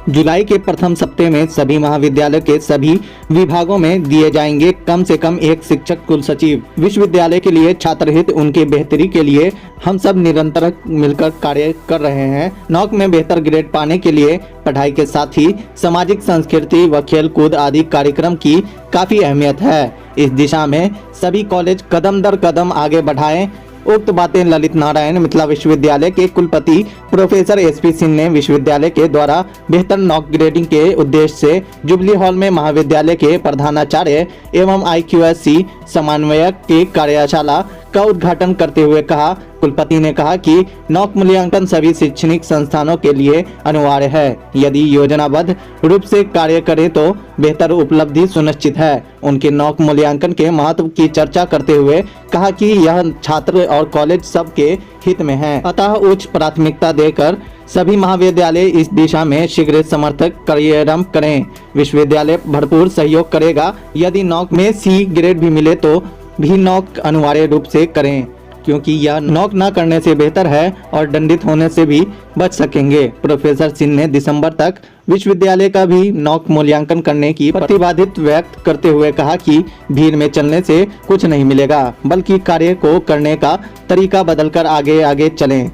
जुलाई के प्रथम सप्ताह में सभी महाविद्यालय के सभी विभागों में दिए जाएंगे कम से कम एक शिक्षक कुल सचिव। विश्वविद्यालय के लिए छात्र हित उनके बेहतरी के लिए हम सब निरंतर मिलकर कार्य कर रहे हैं। नौक में बेहतर ग्रेड पाने के लिए पढ़ाई के साथ ही सामाजिक संस्कृति व खेल कूद आदि कार्यक्रम की काफी अहमियत है। इस दिशा में सभी कॉलेज कदम दर कदम आगे बढ़ाएं। उक्त बातें ललित नारायण मिथिला विश्वविद्यालय के कुलपति प्रोफेसर एसपी सिंह ने विश्वविद्यालय के द्वारा बेहतर नॉक ग्रेडिंग के उद्देश्य से जुबली हॉल में महाविद्यालय के प्रधानाचार्य एवं IQSC समन्वयक की कार्यशाला का उद्घाटन करते हुए कहा। कुलपति ने कहा कि नॉक मूल्यांकन सभी शैक्षणिक संस्थानों के लिए अनिवार्य है। यदि योजनाबद्ध रूप से कार्य करें तो बेहतर उपलब्धि सुनिश्चित है। उनके नॉक मूल्यांकन के महत्व की चर्चा करते हुए कहा कि यह छात्र और कॉलेज सबके हित में है, अतः उच्च प्राथमिकता देकर सभी महाविद्यालय इस दिशा में शीघ्र समर्थक कार्यारंभ करें। विश्वविद्यालय भरपूर सहयोग करेगा। यदि नॉक में C ग्रेड भी मिले तो भी नॉक अनिवार्य रूप से करें, क्योंकि यह नॉक न करने से बेहतर है और दंडित होने से भी बच सकेंगे। प्रोफेसर सिंह ने दिसंबर तक विश्वविद्यालय का भी नॉक मूल्यांकन करने की प्रतिबद्धता व्यक्त करते हुए कहा कि भीड़ में चलने से कुछ नहीं मिलेगा, बल्कि कार्य को करने का तरीका बदलकर आगे आगे चलें।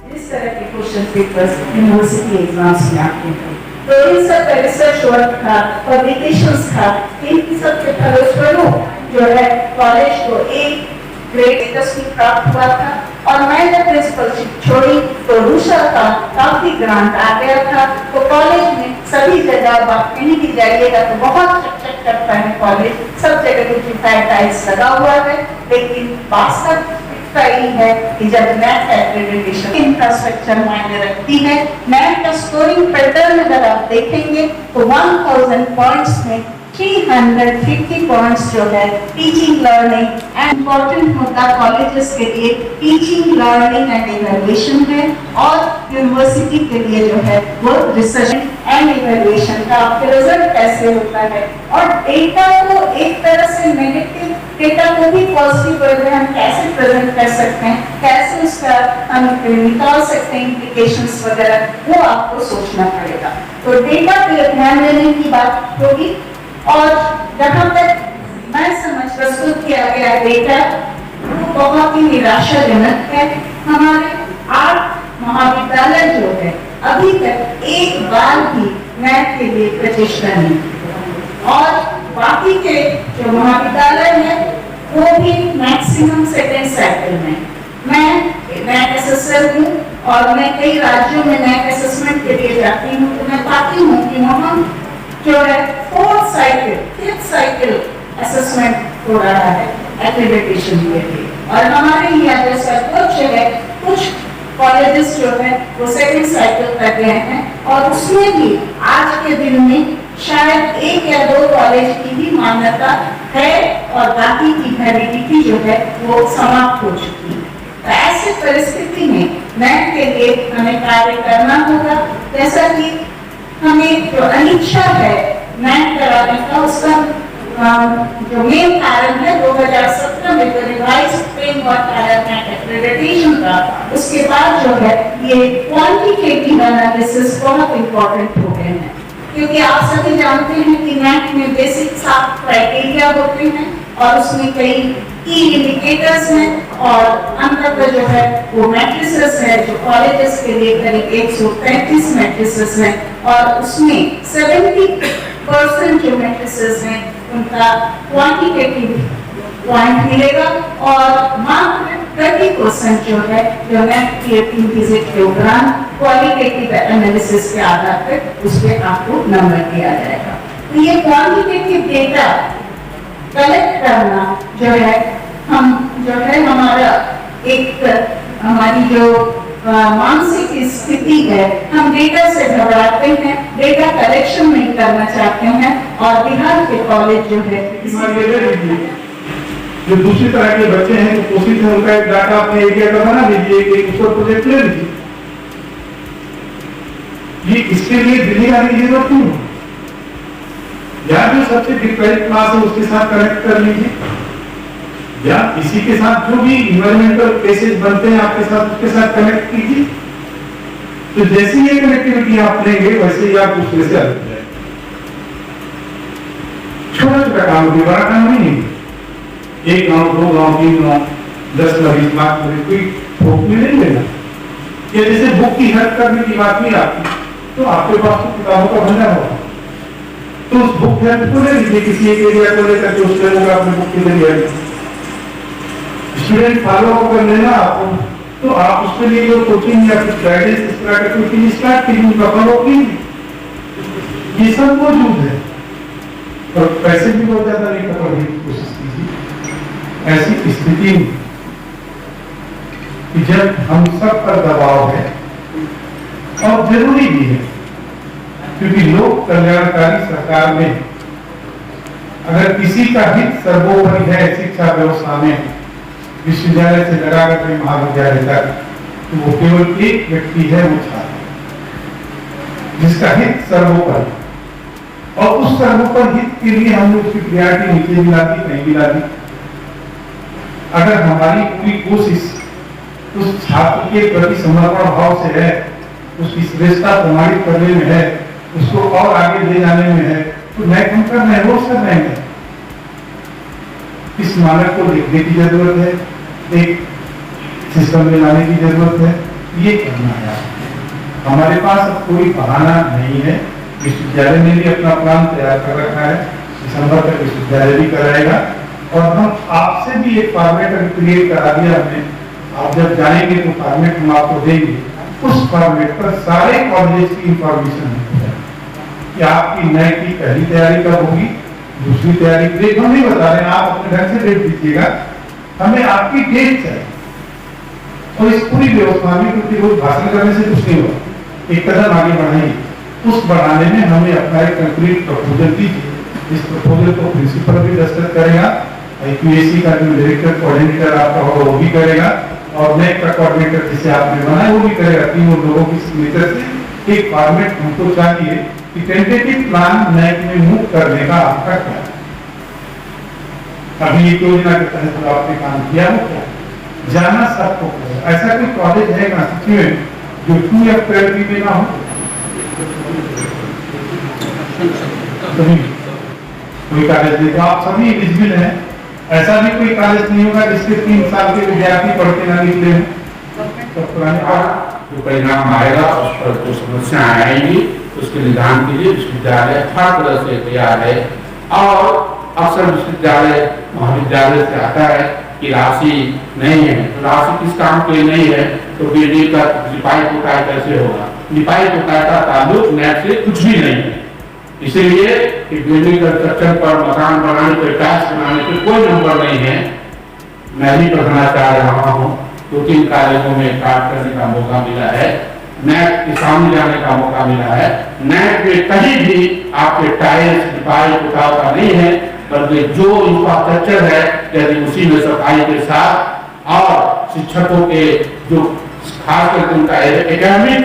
इस तरह के क्वेश्चन पेपर्स यूनिवर्सिटी एग्जाम्स में आते हैं, तो इन सब का रिसर्च वर्क था, पब्लिकेशंस था, इन सब के फलस्वरूप जो है कॉलेज को एक ग्रेड स्टेटस प्राप्त हुआ था। और मैं जब प्रिंसिपलशिप छोड़ी तो दूसरा था काफी ग्रांट आ गया था। तो कॉलेज में सभी जगह आप कहीं भी जाइएगा तो बहुत चकचक करता है कॉलेज, सब जगह ब्यूटीफाइड टाइल्स लगा हुआ है। लेकिन वास्तव यही है कि जब NAAC एक्रेडिटेशन इंफ्रास्ट्रक्चर मायने रखती है। NAAC का स्कोरिंग पैटर्न अगर आप देखेंगे तो 1000 पॉइंट्स में 350 पॉइंट्स जो है टीचिंग लर्निंग एंड इम्पोर्टेंट मुद्दा कॉलेजेस के लिए टीचिंग लर्निंग एंड इवैल्यूएशन है, और यूनिवर्सिटी के लिए जो है वो रिसर्च एंड इवैल्यूएशन का आपके रिजल्ट कैसे होता है। और डेटा को एक तरह से नेगेटिव डेटा को भी पॉजिटिव वे में हम कैसे प्रेजेंट कर सकते हैं, कैसे उसका हम निकाल सकते हैं इंप्लीकेशंस वगैरह, वो आपको सोचना पड़ेगा। तो डेटा पे ध्यान देने की बात होगी। और जहाँ तक मैं समझ प्रस्तुत किया गया डेटा वो बहुत ही निराशाजनक है। हमारे 8 महाविद्यालय जो है अभी तक एक बार भी NAAC के लिए प्रतिष्ठा नहीं, और बाकी के जो महाविद्यालय है वो भी मैक्सिमम सेकेंड साइकिल में। मैं NAAC असेसर हूँ और मैं कई राज्यों में NAAC असेसमेंट के लिए जाती हूँ, तो मैं पाती हूँ कि वहाँ जो है 4th cycle 5th cycle assessment हो रहा है एक्रेडिटेशन के लिए। और हमारे यहाँ जो सर्वोच्च है कुछ कॉलेजेस जो है वो सेकेंड साइकिल तक गए हैं, और उसमें भी आज के दिन में शायद 1 या 2 कॉलेज की भी मान्यता है और बाकी की वैलिडिटी जो है वो समाप्त हो चुकी है। तो ऐसी परिस्थिति में NAAC के लिए हमें कार्य करना होगा। जैसा कि हमें जो अनिच्छा है NAAC कराने का, उसका जो मेन कारण है 2017 में जो रिवाइज्ड फ्रेमवर्क आया NAAC एक्रेडिटेशन का, उसके बाद जो है ये क्वांटिटेटिव एनालिसिस बहुत इंपॉर्टेंट हो गए हैं। क्योंकि आप सभी जानते हैं कि NAAC में बेसिक 7 क्राइटेरिया होते हैं और उसमें कई की इंडिकेटर्स हैं, और अंततः जो है वो मैट्रिसेस है जो कॉलेजेस के लिए करीब 135 मैट्रिसेस हैं, और उसमें 70% जो मैट्रिसेस हैं उनका क्वांटिटेटिव पॉइंट मिलेगा, और मात्र 30% जो है जो NAAC के विजिट प्रोग्राम क्वालिटेटिव एनालिसिस के आधार पर उस पर आपको नंबर दिया जाएगा। तो ये क्वांटिटेटिव डेटा कलेक्ट करना जो है हम जो है हमारा एक हमारी जो मानसिक स्थिति है, हम डेटा से घबराते हैं, डेटा कलेक्शन नहीं करना चाहते हैं, और बिहार के कॉलेज जो है जो दूसरी तरह के बच्चे हैं तो कोशिश है उनका एक डाटा अपने एरिया का बना लीजिए, एक उसका प्रोजेक्ट ले लीजिए। ये इसके लिए दिल्ली आने की जरूरत नहीं है, यहाँ जो सबसे डिफरेंट क्लास है उसके साथ कनेक्ट कर लीजिए। या इसी के साथ जो भी इन्वायरमेंटल केसेस बनते हैं आपके साथ, उसके साथ कनेक्ट कीजिए। तो जैसी ये कनेक्टिविटी आप लेंगे वैसे ही आप दूसरे से अलग जाएंगे। छोटा छोटा काम भी, बड़ा काम नहीं है। 1 गांव 2 गांव 3 गांव 10 लाख 20 लाख कोई थोक में नहीं लेना। ये जैसे बुक की हद करने की बात नहीं आती, तो आपके पास तो किताबों का भंडार होगा, तो उस बुक हेल्प को ले लीजिए, किसी एक एरिया को लेकर के उसके लोग अपने बुक के लिए ले। स्टूडेंट फॉलो अप कर लेना आपको, तो आप उसके लिए जो कोचिंग या कुछ गाइडेंस इस तरह का कोचिंग स्टार्ट कीजिए, उनका फॉलो कीजिए। ये सब मौजूद है और पैसे भी बहुत ज्यादा नहीं खर्चने की कोशिश कीजिए। ऐसी स्थिति में कि जब हम सब पर दबाव है और जरूरी भी है, क्योंकि लोक कल्याणकारी सरकार में अगर किसी का हित सर्वोपरि है शिक्षा व्यवस्था में, विश्वविद्यालय से लगाकर के महाविद्यालय तक, तो वो केवल एक व्यक्ति है, वो छात्र, जिसका हित सर्वोपरि। और उस सर्वोपरि हित के लिए हम लोग उसकी प्रायोरिटी नीचे मिला दी, कहीं मिला दी। अगर हमारी पूरी कोशिश उस छात्र के प्रति समर्पण भाव से है, उसकी श्रेष्ठता प्रमाणित करने में है, उसको और आगे ले जाने में है, तो नए हम कर रहे हैं, रोज कर रहे हैं। इस मानक को लिखने की जरूरत है, एक सिस्टम में लाने की जरूरत है, ये करना है। हमारे पास अब कोई बहाना नहीं है। विश्वविद्यालय ने भी अपना प्लान तैयार कर रखा है, दिसंबर तक विश्वविद्यालय भी कराएगा। और हम आपसे भी एक फॉर्मेट क्रिएट करा दिया हमने, आप जब जाएंगे तो फॉर्मेट हम आपको देंगे, उस फॉर्मेट पर सारे कॉलेज की इंफॉर्मेशन है कि आपकी नए की पहली तैयारी कब होगी, दूसरी तैयारी डेट हम नहीं बता रहे हैं, आप अपने ढंग से डेट दीजिएगा, हमें आपकी डेट चाहिए। और इस पूरी व्यवस्था में, क्योंकि रोज भाषण करने से कुछ नहीं होगा, एक कदम आगे बढ़ाएंगे, उस बढ़ाने में हमें अपना एक कंक्रीट प्रपोजल दीजिए। इस प्रपोजल को प्रिंसिपल भी दस्तखत करेगा, IQAC का जो डायरेक्टर कोऑर्डिनेटर आपका होगा वो भी करेगा, और नए का कोऑर्डिनेटर जिसे आपने बनाया वो भी करेगा। तीनों लोगों की सिग्नेचर से एक फॉर्मेट हमको चाहिए कि टेंटेटिव प्लान नए में मूव करने का आपका क्या है। अभी एक योजना के तहत जो आपने काम किया वो क्या जाना सबको। ऐसा कोई कॉलेज है कॉन्स्टिट्यूएंट जो 2 या 12 में ना हो? कोई कॉलेज नहीं, तो आप सभी एलिजिबल हैं। ऐसा भी कोई कॉलेज नहीं होगा जिसके 3 साल के विद्यार्थी पढ़ के ना निकले हों। तो पुराने जो परिणाम आएगा उस पर जो समस्या आएंगी उसके निदान के लिए विश्वविद्यालय हर तरह से तैयार है। और अक्सर विश्वविद्यालय महाविद्यालय से आता है कि राशि नहीं है, तो राशि किस काम के लिए नहीं है, तो बिल्डिंग का लिपाई पुताई कैसे होगा? लिपाई पुताई का ताल्लुक नेट से कुछ भी नहीं है। इसीलिए बिल्डिंग कंस्ट्रक्शन पर, मकान बनाने पर, टैक्स बनाने पर कोई नंबर नहीं है। मैं भी पढ़ना चाह रहा हूँ, 2-3 कॉलेजों में काम करने का मौका मिला है, नेट के सामने जाने का मौका मिला है। नेट में कहीं भी आपके टाइल्स लिपाई पुताई का नहीं है, बल्कि जो इंफ्रास्ट्रक्चर है यदि उसी में सफाई के साथ और शिक्षकों के जो खास करके उनका एकेडमिक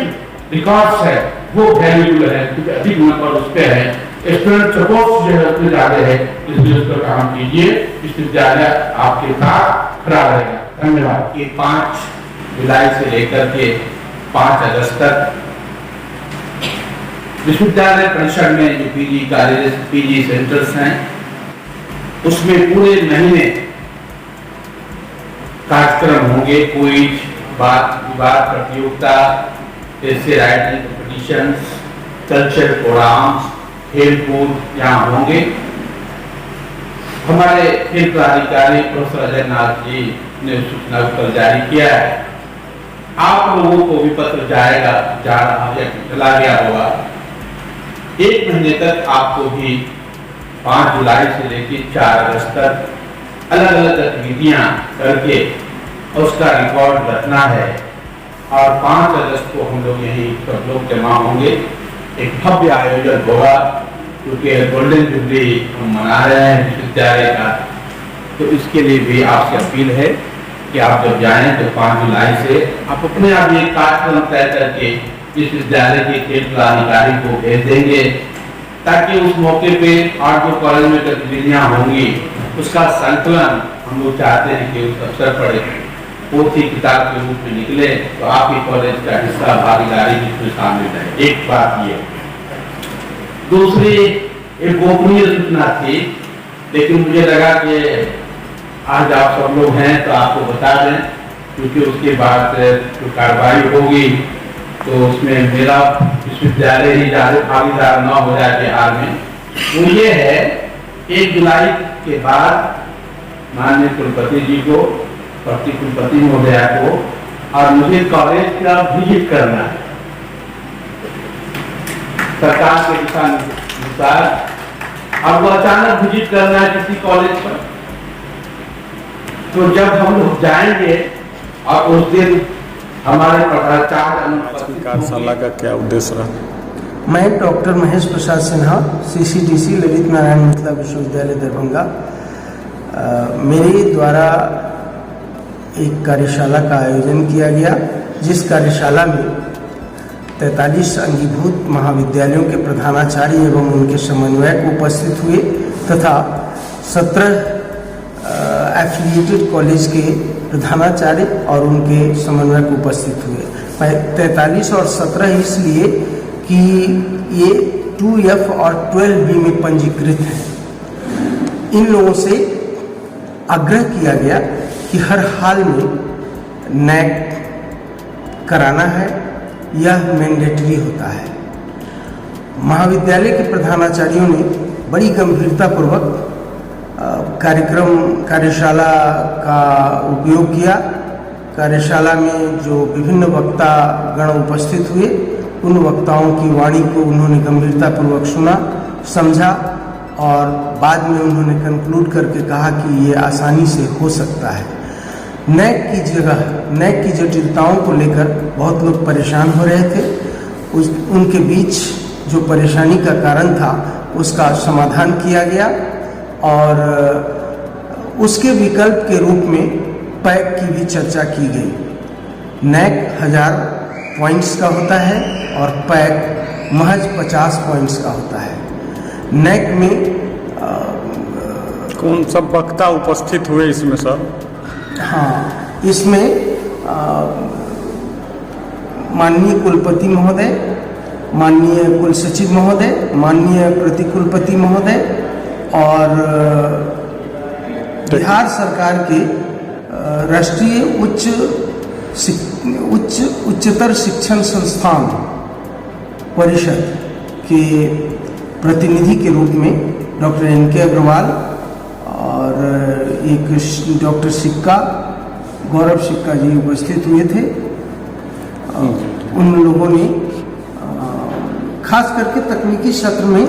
रिकॉर्ड्स है वो वैल्यूएबल है, क्योंकि अधिक नंबर उस पर है, स्टूडेंट सपोर्ट जो है उसमें ज्यादा है, इसलिए उस पर काम कीजिए। विश्वविद्यालय आपके साथ खड़ा रहेगा। धन्यवाद। ये 5 जुलाई से लेकर के 5 अगस्त तक विश्वविद्यालय परिसर में जो पीजी कॉलेज, पीजी सेंटर्स हैं, उसमें पूरे महीने कार्यक्रम होंगे। कोई बात विवाद प्रतियोगिता, ऐसे राइटिंग कॉम्पिटिशंस, कल्चर प्रोग्राम्स, खेल कूद यहाँ होंगे। हमारे खेल प्राधिकारी प्रोफेसर अजय नाथ जी ने सूचना पत्र जारी किया है। आप लोगों को भी पत्र जाएगा, जा रहा या चला गया होगा। 1 महीने तक आपको भी 5 जुलाई से लेकर 4 अगस्त तक अलग अलग गतिविधियां करके उसका रिकॉर्ड रखना है। और 5 अगस्त को हम लोग यहीं सब लोग जमा होंगे, एक भव्य आयोजन होगा, क्योंकि गोल्डन जुबली हम मना रहे हैं विश्वविद्यालय का। तो इसके लिए भी आपसे अपील है कि आप जब जाएं तो 5 जुलाई से आप अपने आप एक कार्यक्रम तय करके विश्वविद्यालय के खेल प्राधिकारी को भेज देंगे, ताकि उस मौके पे और जो कॉलेज में गतिविधियां होंगी उसका संकलन हम लोग चाहते हैं कि उस अवसर पर पोथी किताब के रूप में निकले, तो आपके कॉलेज का हिस्सा भागीदारी जिसमें शामिल है। एक बात ये, दूसरी एक गोपनीय सूचना थी, लेकिन मुझे लगा कि आज आप सब लोग हैं तो आपको बता दें, क्योंकि उसके बाद जो कार्रवाई होगी तो उसमें मेरा विश्वविद्यालय ही ज़्यादा भागीदार न हो जाए बिहार में। वो ये है, 1 जुलाई के बाद माननीय कुलपति जी को, प्रति कुलपति महोदया को और मुझे कॉलेज का विजिट करना है सरकार के दिशा अनुसार। अब वो अचानक विजिट करना है किसी कॉलेज पर, तो जब हम लोग जाएंगे और उस दिन हमारे प्राचार्य कार्यशाला का क्या उद्देश्य रहा? मैं डॉक्टर महेश प्रसाद सिन्हा, CCDC ललित नारायण मिथिला विश्वविद्यालय दरभंगा, मेरे द्वारा एक कार्यशाला का आयोजन किया गया, जिस कार्यशाला में 43 अंगीभूत महाविद्यालयों के प्रधानाचार्य एवं उनके समन्वयक उपस्थित हुए तथा 17 एफिलिएटेड कॉलेज के प्रधानाचार्य और उनके समन्वयक उपस्थित हुए। 43 और 17 इसलिए कि ये 2F और 12B में पंजीकृत हैं। इन लोगों से आग्रह किया गया कि हर हाल में NAC कराना है, यह मैंडेटरी होता है। महाविद्यालय के प्रधानाचार्यों ने बड़ी गंभीरतापूर्वक कार्यशाला का उपयोग किया। कार्यशाला में जो विभिन्न वक्ता गण उपस्थित हुए, उन वक्ताओं की वाणी को उन्होंने गंभीरतापूर्वक सुना, समझा और बाद में उन्होंने कंक्लूड करके कहा कि ये आसानी से हो सकता है। NAC की जगह NAC की जटिलताओं को लेकर बहुत लोग परेशान हो रहे थे। उनके बीच जो परेशानी का कारण था उसका समाधान किया गया और उसके विकल्प के रूप में पैक की भी चर्चा की गई। NAC 1000 पॉइंट्स का होता है और पैक महज 50 पॉइंट्स का होता है। NAC में कौन सब वक्ता उपस्थित हुए इसमें सर? हाँ, इसमें माननीय कुलपति महोदय, माननीय कुलसचिव महोदय, माननीय प्रतिकुलपति महोदय और बिहार सरकार के राष्ट्रीय उच्चतर शिक्षण संस्थान परिषद के प्रतिनिधि के रूप में डॉक्टर NK अग्रवाल और एक डॉक्टर सिक्का, गौरव सिक्का जी उपस्थित हुए थे। उन लोगों ने खास करके तकनीकी क्षेत्र में